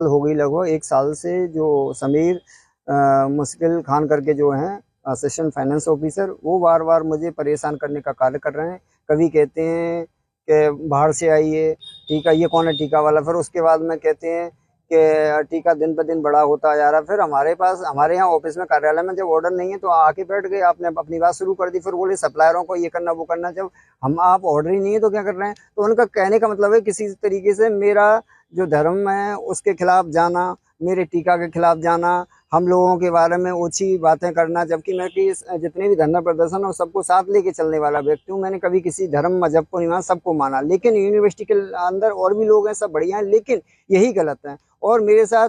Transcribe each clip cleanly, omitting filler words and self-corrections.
हो गई लगभग 1 साल से जो समीर मुश्किल खान करके जो हैं असिस्टेंट फाइनेंस ऑफिसर, वो बार बार मुझे परेशान करने का कार्य कर रहे हैं। कभी कहते हैं कि बाहर से आइए टीका, ये कौन है टीका वाला, फिर उसके बाद में कहते हैं कि टीका दिन ब दिन बड़ा होता जा रहा है। फिर हमारे यहाँ ऑफिस में कार्यालय में जब ऑर्डर नहीं है तो आके बैठ गए, आपने अपनी बात शुरू कर दी। फिर बोले सप्लायरों को ये करना वो करना, जब आप ऑर्डर ही नहीं है तो क्या कर रहे हैं। तो उनका कहने का मतलब है किसी तरीके से मेरा जो धर्म है उसके खिलाफ जाना, मेरे टीका के खिलाफ जाना, हम लोगों के बारे में ओछी बातें करना, जबकि मैं जितने भी धरना प्रदर्शन और सबको साथ लेके चलने वाला व्यक्ति हूँ। मैंने कभी किसी धर्म मजहब को नहीं माना, सबको माना। लेकिन यूनिवर्सिटी के अंदर और भी लोग हैं, सब बढ़िया हैं, लेकिन यही गलत है। और मेरे साथ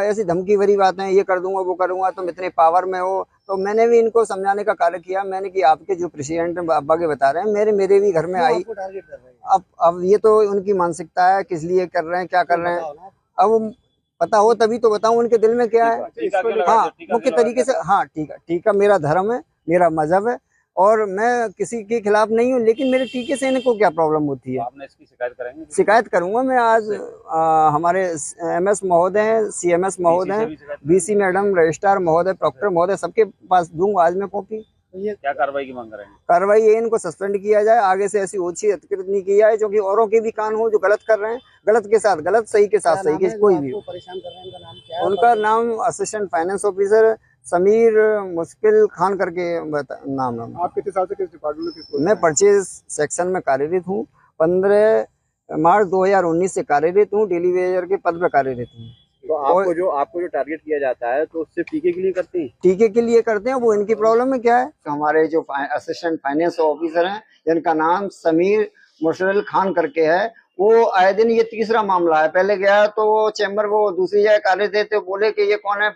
ऐसी धमकी भरी बातें, ये कर दूंगा वो करूंगा, तुम इतने पावर में हो। तो मैंने भी इनको समझाने का कार्य किया। मैंने कि आपके जो प्रेसिडेंट अब्बा के बता रहे हैं, मेरे भी घर में आई। अब ये तो उनकी मानसिकता है, किस लिए कर रहे हैं, क्या कर रहे हैं। अब पता हो तभी तो बताऊं उनके दिल में क्या है। हाँ, मुख्य तरीके से, हाँ टीका मेरा धर्म है, मेरा मजहब है, और मैं किसी के खिलाफ नहीं हूँ, लेकिन मेरे टीके से इनको क्या प्रॉब्लम होती है। आपने इसकी शिकायत करेंगे? शिकायत करूंगा मैं। आज हमारे MS महोदय हैं, CMS महोदय हैं, BC मैडम, रजिस्ट्रार महोदय, प्रॉक्टर महोदय, सबके पास दूंगा आज मैं कॉपी। ये क्या कार्रवाई की मांग करेंगे? कार्रवाई ये, इनको सस्पेंड किया जाए, आगे से ऐसी ओछी हरकत नहीं की जाए, जो कि औरों के भी कान हो जो गलत कर रहे हैं, गलत के साथ गलत, सही के साथ सही, के कोई भी परेशान कर रहे हैं। उनका नाम क्या है? उनका नाम असिस्टेंट फाइनेंस ऑफिसर समीर मुश्किल खान करके नाम है। आप कितने साल से किस डिपार्टमेंट में? मैं परचेज सेक्शन में कार्यरत हूँ। 15 मार्च 2019 से कार्यरत हूँ, डेली वेजर के पद पर कार्यरत हूँ। तो आपको जो टारगेट किया जाता है तो उससे टीके के लिए करते हैं? टीके के लिए करते हैं। वो इनकी प्रॉब्लम में क्या है, तो हमारे जो असिस्टेंट फाइनेंस ऑफिसर हैं, जिनका नाम समीर मुश्किल खान करके है, वो आए दिन, ये तीसरा मामला है। पहले गया तो वो चैम्बर, वो दूसरी जगह कार्य देते, बोले कि ये कौन है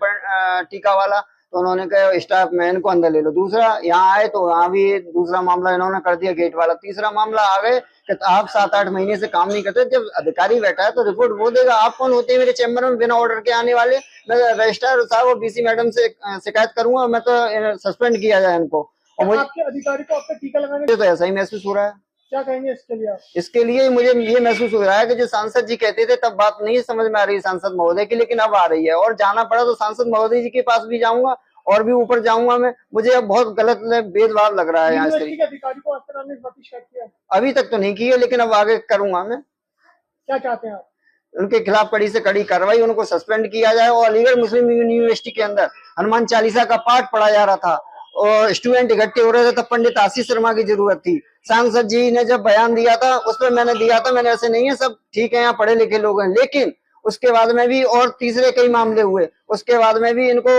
टीका वाला, तो उन्होंने कहा स्टाफ मैन को अंदर ले लो। दूसरा यहाँ आए तो यहाँ भी दूसरा मामला इन्होंने कर दिया, गेट वाला। तीसरा मामला आ गए कि आप 7-8 महीने से काम नहीं करते। जब अधिकारी बैठा है तो रिपोर्ट वो देगा। आप कौन होते हैं मेरे चैम्बर में बिना ऑर्डर के आने वाले? मैं रजिस्ट्रार साहब और BC मैडम से शिकायत करूंगा, मैं तो सस्पेंड किया जाए इनको। और मुझे आपके अधिकारी को आपका टीका लगाने तो ऐसा ही महसूस हो रहा है। क्या कहेंगे इसके लिए? इसके लिए मुझे ये महसूस हो रहा है कि जो सांसद जी कहते थे तब बात नहीं समझ में आ रही सांसद महोदय की, लेकिन अब आ रही है। और जाना पड़ा तो सांसद महोदय जी के पास भी जाऊंगा और भी ऊपर जाऊंगा मैं। मुझे अब बहुत गलत भेदभाव लग रहा है यहाँ। अधिकारी को शिकायत किया? अभी तक तो नहीं की है, लेकिन अब आगे करूंगा मैं। क्या चाहते हैं आप? उनके खिलाफ कड़ी से कड़ी कार्रवाई, उनको सस्पेंड किया जाए। और अलीगढ़ मुस्लिम यूनिवर्सिटी के अंदर हनुमान चालीसा का पाठ पढ़ा जा रहा था और स्टूडेंट इकट्ठे हो रहे थे, तब पंडित आशीष शर्मा की जरूरत थी। सांसद जी ने जब बयान दिया था उस पर मैंने दिया था, मैंने ऐसे नहीं है, सब ठीक है, यहाँ पढ़े लिखे लोग हैं। लेकिन उसके बाद में भी और तीसरे कई मामले हुए, उसके बाद में भी इनको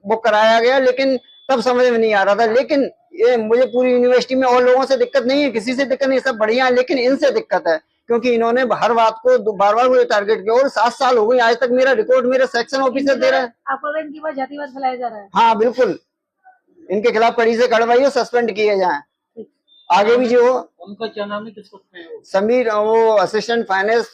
बुक कराया गया, लेकिन तब समझ में नहीं आ रहा था। लेकिन ये मुझे पूरी यूनिवर्सिटी में और लोगों से दिक्कत नहीं है, किसी से दिक्कत नहीं, सब बढ़िया है, लेकिन इनसे दिक्कत है, क्योंकि इन्होंने हर बात को बार बार मुझे टारगेट किया। और 7 साल हो गए आज तक मेरा रिकॉर्ड मेरे सेक्शन ऑफिसर दे रहे हैं। आपको इनकी वजह जातिवाद फैलाया जा रहा है? हाँ बिल्कुल, इनके खिलाफ कड़ी से कार्रवाई हो, सस्पेंड किए जाए। आगे भी जो उनका क्या नाम है, किसको? समीर, वो असिस्टेंट फाइनेंस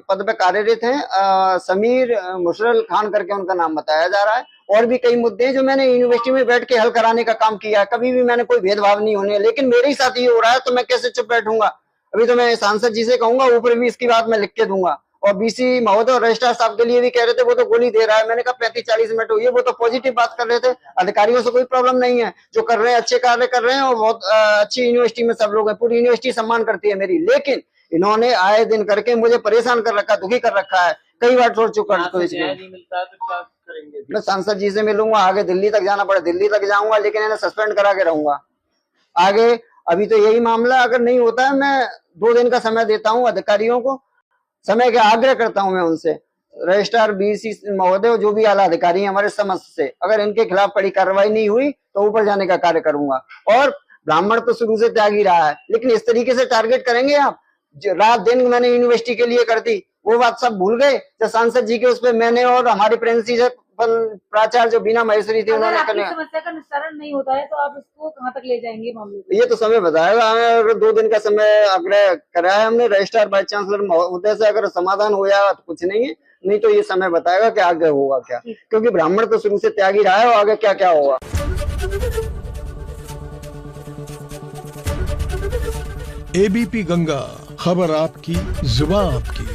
पद पे कार्यरत हैं। समीर मुश्किल खान करके उनका नाम बताया जा रहा है। और भी कई मुद्दे हैं जो मैंने यूनिवर्सिटी में बैठ के हल कराने का काम किया है। कभी भी मैंने कोई भेदभाव नहीं होने, लेकिन मेरे ही साथ ये हो रहा है तो मैं कैसे चुप बैठूंगा। अभी तो मैं सांसद जी से कहूंगा, ऊपर भी इसकी बात मैं लिख के दूंगा। और BC महोदय और रजिस्ट्रार साहब के लिए भी कह रहे थे, वो तो गोली दे रहा है। मैंने कहा 35-40 मिनट हुई है, वो तो पॉजिटिव बात कर रहे थे। अधिकारियों से कोई प्रॉब्लम नहीं है, जो कर रहे हैं अच्छे कार्य कर रहे हैं, और बहुत अच्छी यूनिवर्सिटी में सब लोग हैं, पूरी यूनिवर्सिटी सम्मान करती है मेरी। लेकिन इन्होंने आए दिन करके मुझे परेशान कर रखा, दुखी कर रखा है। कई बार छोड़ चुका है। मैं सांसद जी से मिलूंगा, आगे दिल्ली तक जाना पड़े दिल्ली तक जाऊंगा, लेकिन इन्हें सस्पेंड करा के रहूंगा आगे। अभी तो यही मामला, अगर नहीं होता है, मैं 2 दिन का समय देता हूँ अधिकारियों को, समय का आग्रह करता हूं मैं उनसे। रजिस्ट्रार BC महोदय, जो भी आला अधिकारी हैं हमारे समझ से, अगर इनके खिलाफ कड़ी कार्रवाई नहीं हुई तो ऊपर जाने का कार्य करूंगा। और ब्राह्मण तो शुरू से त्यागी रहा है, लेकिन इस तरीके से टारगेट करेंगे आप? रात दिन मैंने यूनिवर्सिटी के लिए कर दी, वो बात सब भूल गए जब सांसद जी के उस पर मैंने और हमारे प्रिंसिपल प्राचार्य जो बीना महेश्वरी थी, उन्होंने करने। समस्या का निस्तारण नहीं होता है तो आप इसको कहाँ तक ले जाएंगे मामले को? ये तो समय बताएगा। हमें अगर 2 दिन का समय आग्रह करा है हमने रजिस्ट्रार वाइस चांसलर महोदय से, अगर समाधान हो जाएगा तो कुछ नहीं है, नहीं तो ये समय बताएगा कि आगे होगा क्या। क्योंकि ब्राह्मण तो शुरू से त्यागी रहा है, और आगे क्या क्या होगा। ABP गंगा, खबर आपकी, जुबान आपकी।